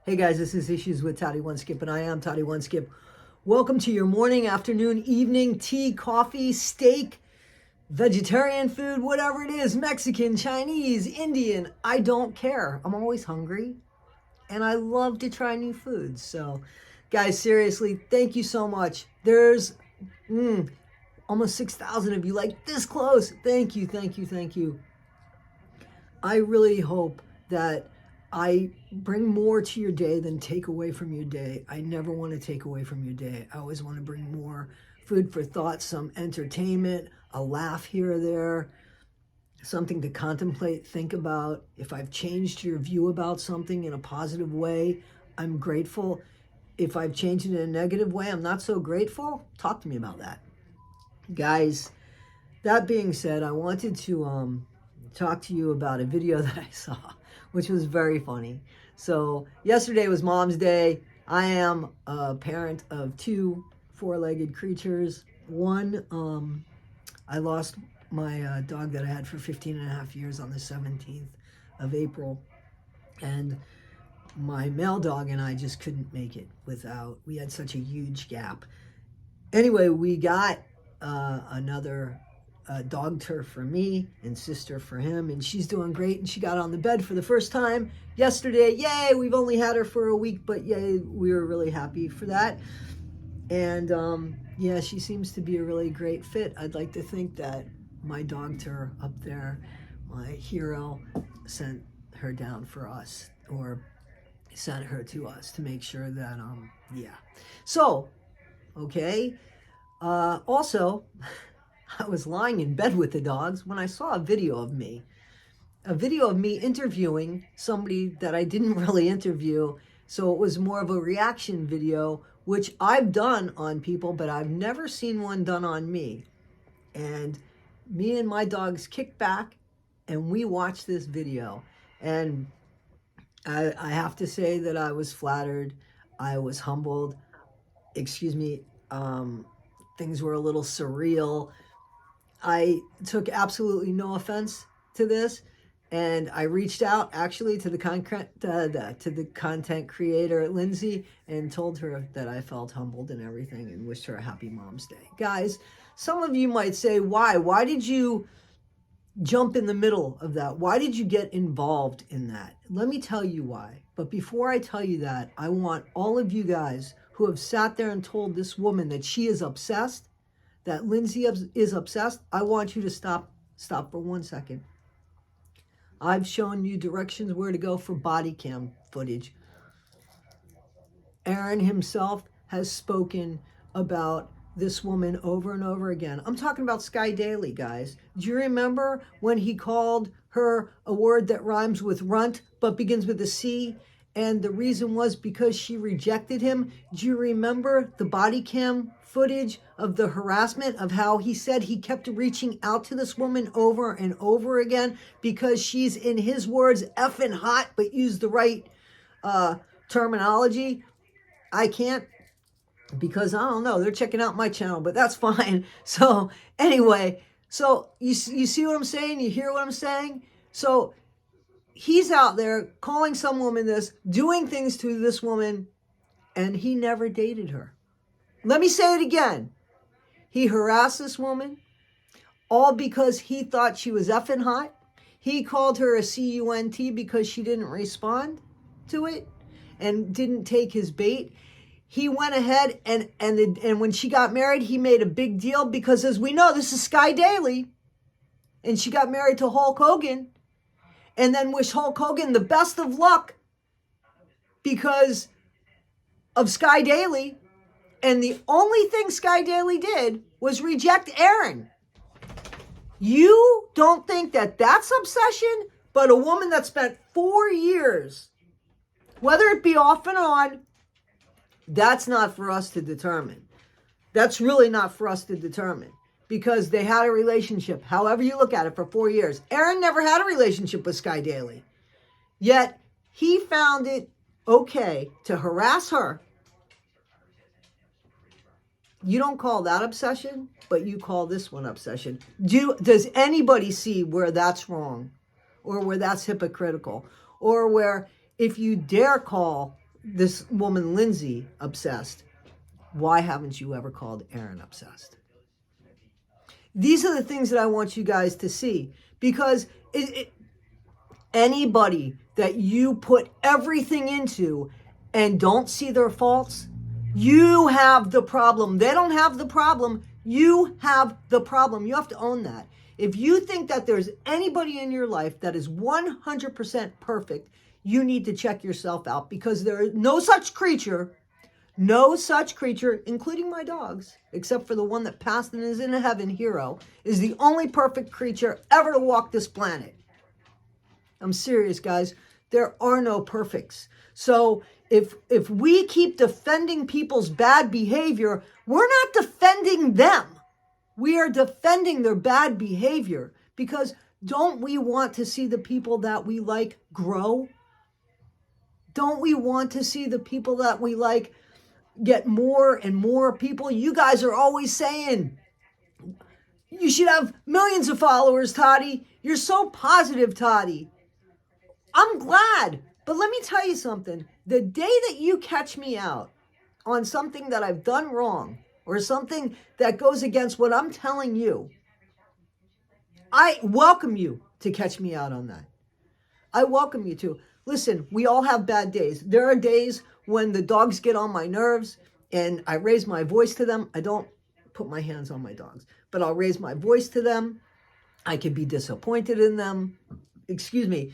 Hey guys, this is Issues with Toddy One Skip, and I am Toddy One Skip. Welcome to your morning, afternoon, evening, tea, coffee, steak, vegetarian food, whatever it is, Mexican, Chinese, Indian, I don't care. I'm always hungry, and I love to try new foods. So, guys, seriously, thank you so much. There's almost 6,000 of you like this close. Thank you, thank you, thank you. I really hope that I bring more to your day than take away from your day. I never want to take away from your day. I always want to bring more food for thought, some entertainment, a laugh here or there, something to contemplate, think about. If I've changed your view about something in a positive way, I'm grateful. If I've changed it in a negative way, I'm not so grateful. Talk to me about that. Guys, that being said, I wanted to talk to you about a video that I saw, which was very funny. So yesterday was Mom's Day. I am a parent of two four-legged creatures. One, I lost my dog that I had for 15 and a half years on the 17th of April. And my male dog and I just couldn't make it we had such a huge gap. Anyway, we got another dog turf for me and sister for him, and she's doing great, and she got on the bed for the first time yesterday. Yay! We've only had her for a week, but yay, we were really happy for that. And yeah, she seems to be a really great fit. I'd like to think that my dog tur up there, my hero, sent her down for us, or sent her to us to make sure that yeah. So okay, also I was lying in bed with the dogs when I saw a video of me interviewing somebody that I didn't really interview. So it was more of a reaction video, which I've done on people, but I've never seen one done on me. And me and my dogs kicked back and we watched this video. And I have to say that I was flattered. I was humbled. Excuse me. Things were a little surreal. I took absolutely no offense to this, and I reached out actually to the content creator Lindsay and told her that I felt humbled and everything, and wished her a happy Mom's Day. Guys, some of you might say, why did you jump in the middle of that? Why did you get involved in that? Let me tell you why. But before I tell you that, I want all of you guys who have sat there and told this woman that she is obsessed, that Lindsay is obsessed, I want you to stop for 1 second. I've shown you directions where to go for body cam footage. Aaron himself has spoken about this woman over and over again. I'm talking about Sky Daly, guys. Do you remember when he called her a word that rhymes with runt but begins with a C? And the reason was because she rejected him. Do you remember the body cam footage of the harassment, of how he said he kept reaching out to this woman over and over again because she's, in his words, effing hot, but used the right terminology? I can't, because I don't know, they're checking out my channel, but that's fine. So anyway, so you see what I'm saying? You hear what I'm saying? So he's out there calling some woman this, doing things to this woman, and he never dated her. Let me say it again. He harassed this woman, all because he thought she was effing hot. He called her a cunt because she didn't respond to it and didn't take his bait. He went ahead and when she got married, he made a big deal because, as we know, this is Sky Daly, and she got married to Hulk Hogan, and then wished Hulk Hogan the best of luck because of Sky Daly. And the only thing Sky Daly did was reject Aaron. You don't think that that's obsession? But a woman that spent 4 years, whether it be off and on, that's not for us to determine. That's really not for us to determine, because they had a relationship, however you look at it, for 4 years. Aaron never had a relationship with Sky Daly. Yet he found it okay to harass her. You don't call that obsession, but you call this one obsession. Does anybody see where that's wrong, or where that's hypocritical, or where if you dare call this woman, Lindsay, obsessed. Why haven't you ever called Aaron obsessed? These are the things that I want you guys to see, because anybody that you put everything into and don't see their faults, you have the problem. They don't have the problem. You have the problem. You have to own that. If you think that there's anybody in your life that is 100% perfect, you need to check yourself out, because there is no such creature, including my dogs, except for the one that passed and is in heaven, Hero, is the only perfect creature ever to walk this planet. I'm serious, guys. There are no perfects. So if we keep defending people's bad behavior, we're not defending them. We are defending their bad behavior, because don't we want to see the people that we like grow? Don't we want to see the people that we like get more and more people? You guys are always saying, you should have millions of followers, Toddy. You're so positive, Toddy. I'm glad. But let me tell you something. The day that you catch me out on something that I've done wrong, or something that goes against what I'm telling you, I welcome you to catch me out on that. I welcome you to. Listen, we all have bad days. There are days when the dogs get on my nerves and I raise my voice to them. I don't put my hands on my dogs, but I'll raise my voice to them. I could be disappointed in them. Excuse me.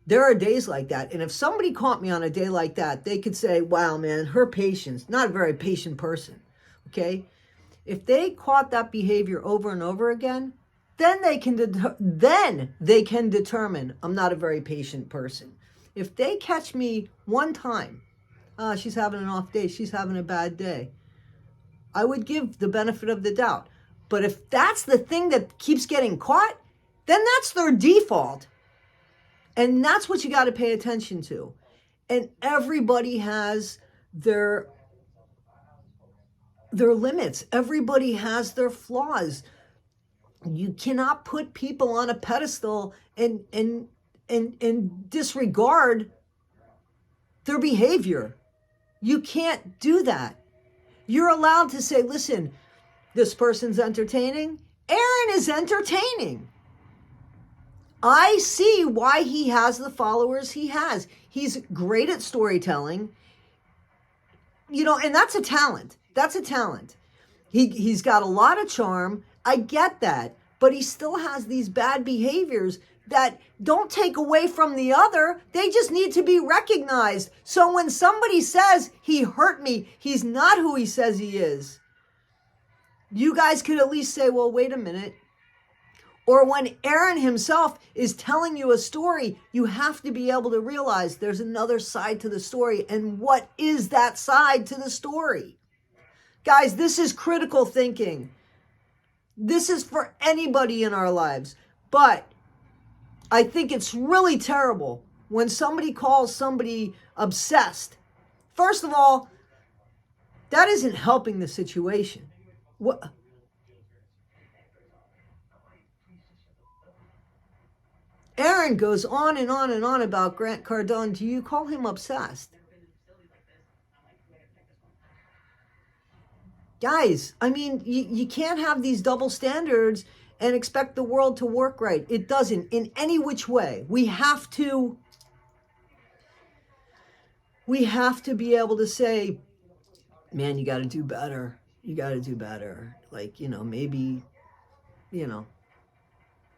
There are days like that. And if somebody caught me on a day like that, they could say, wow, man, her patience, not a very patient person. Okay? If they caught that behavior over and over again, then they can determine I'm not a very patient person. If they catch me one time, she's having an off day, she's having a bad day, I would give the benefit of the doubt. But if that's the thing that keeps getting caught, then that's their default. And that's what you got to pay attention to. And everybody has their limits. Everybody has their flaws. You cannot put people on a pedestal and disregard their behavior. You can't do that. You're allowed to say, listen, this person's entertaining. Aaron is entertaining. I see why he has the followers he has. He's great at storytelling. You know, and that's a talent. That's a talent. He's got a lot of charm. I get that. But he still has these bad behaviors that don't take away from the other. They just need to be recognized. So when somebody says he hurt me, he's not who he says he is. You guys could at least say, well, wait a minute. Or when Aaron himself is telling you a story, you have to be able to realize there's another side to the story. And what is that side to the story? Guys, this is critical thinking. This is for anybody in our lives. But I think it's really terrible when somebody calls somebody obsessed. First of all, that isn't helping the situation. What? Aaron goes on and on and on about Grant Cardone. Do you call him obsessed? Guys, I mean, you can't have these double standards and expect the world to work right. It doesn't in any which way. We have to be able to say, man, you got to do better. You got to do better. Like, maybe,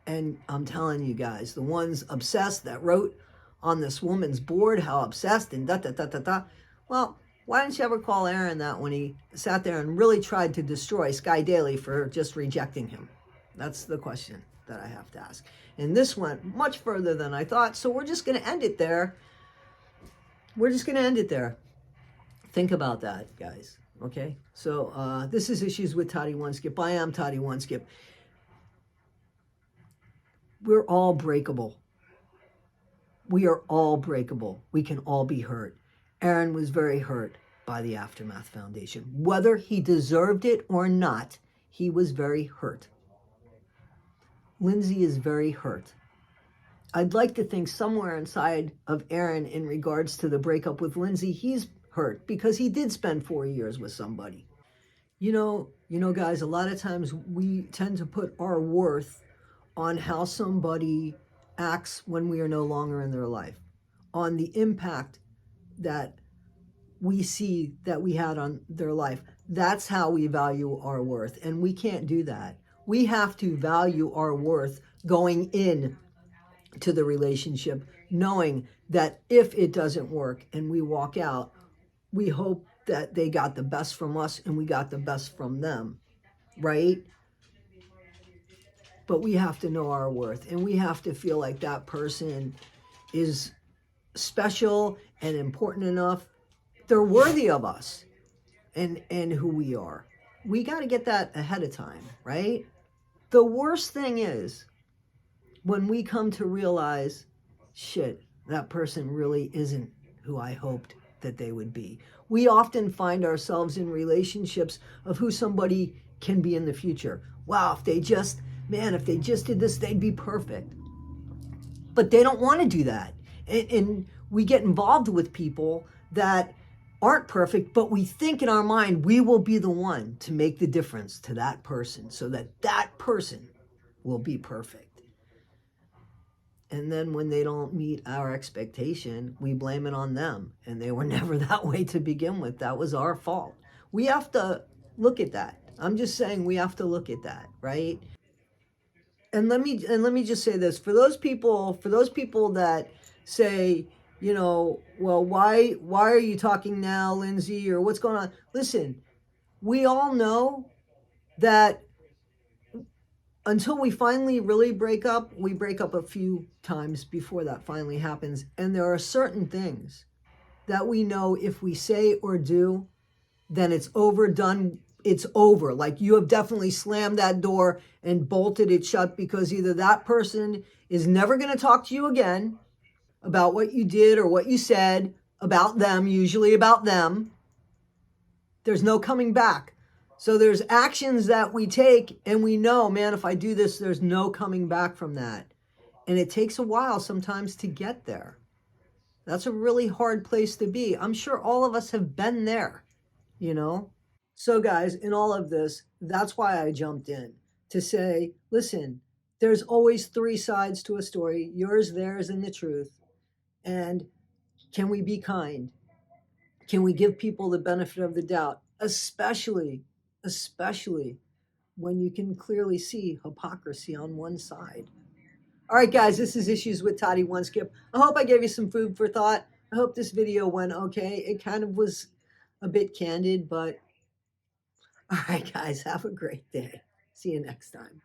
and I'm telling you guys, the ones obsessed that wrote on this woman's board how obsessed and da-da-da-da-da. Well, why didn't you ever call Aaron that when he sat there and really tried to destroy Sky Daly for just rejecting him? That's the question that I have to ask. And this went much further than I thought, so we're just going to end it there. Think about that, guys. Okay? So this is Issues with Toddy One Skip. I am Toddy One Skip. We're all breakable. We are all breakable. We can all be hurt. Aaron was very hurt by the Aftermath Foundation. Whether he deserved it or not, he was very hurt. Lindsay is very hurt. I'd like to think somewhere inside of Aaron, in regards to the breakup with Lindsay, he's hurt because he did spend 4 years with somebody. Guys, a lot of times we tend to put our worth on how somebody acts when we are no longer in their life, on the impact that we see that we had on their life. That's how we value our worth, and we can't do that. We have to value our worth going in to the relationship, knowing that if it doesn't work and we walk out, we hope that they got the best from us and we got the best from them, right? But we have to know our worth, and we have to feel like that person is special and important enough. They're worthy of us and who we are. We got to get that ahead of time, right? The worst thing is when we come to realize, shit, that person really isn't who I hoped that they would be. We often find ourselves in relationships of who somebody can be in the future. Wow, if they just did this, they'd be perfect. But they don't want to do that. And we get involved with people that aren't perfect, but we think in our mind we will be the one to make the difference to that person so that that person will be perfect. And then when they don't meet our expectation, we blame it on them. And they were never that way to begin with. That was our fault. We have to look at that. I'm just saying we have to look at that, right? And let me just say this, for those people that say, well, why are you talking now, Lindsay, or what's going on? Listen, we all know that until we finally really break up, we break up a few times before that finally happens. And there are certain things that we know if we say or do, then it's overdone. It's over. Like you have definitely slammed that door and bolted it shut, because either that person is never going to talk to you again about what you did or what you said about them, usually about them. There's no coming back. So there's actions that we take and we know, man, if I do this, there's no coming back from that. And it takes a while sometimes to get there. That's a really hard place to be. I'm sure all of us have been there, So guys, in all of this, that's why I jumped in to say, listen, there's always 3 sides to a story, yours, theirs, and the truth. And can we be kind? Can we give people the benefit of the doubt, especially when you can clearly see hypocrisy on one side? All right, guys, this is Issues with Toddy One Skip. I hope I gave you some food for thought. I hope this video went okay. It kind of was a bit candid, but all right, guys, have a great day. See you next time.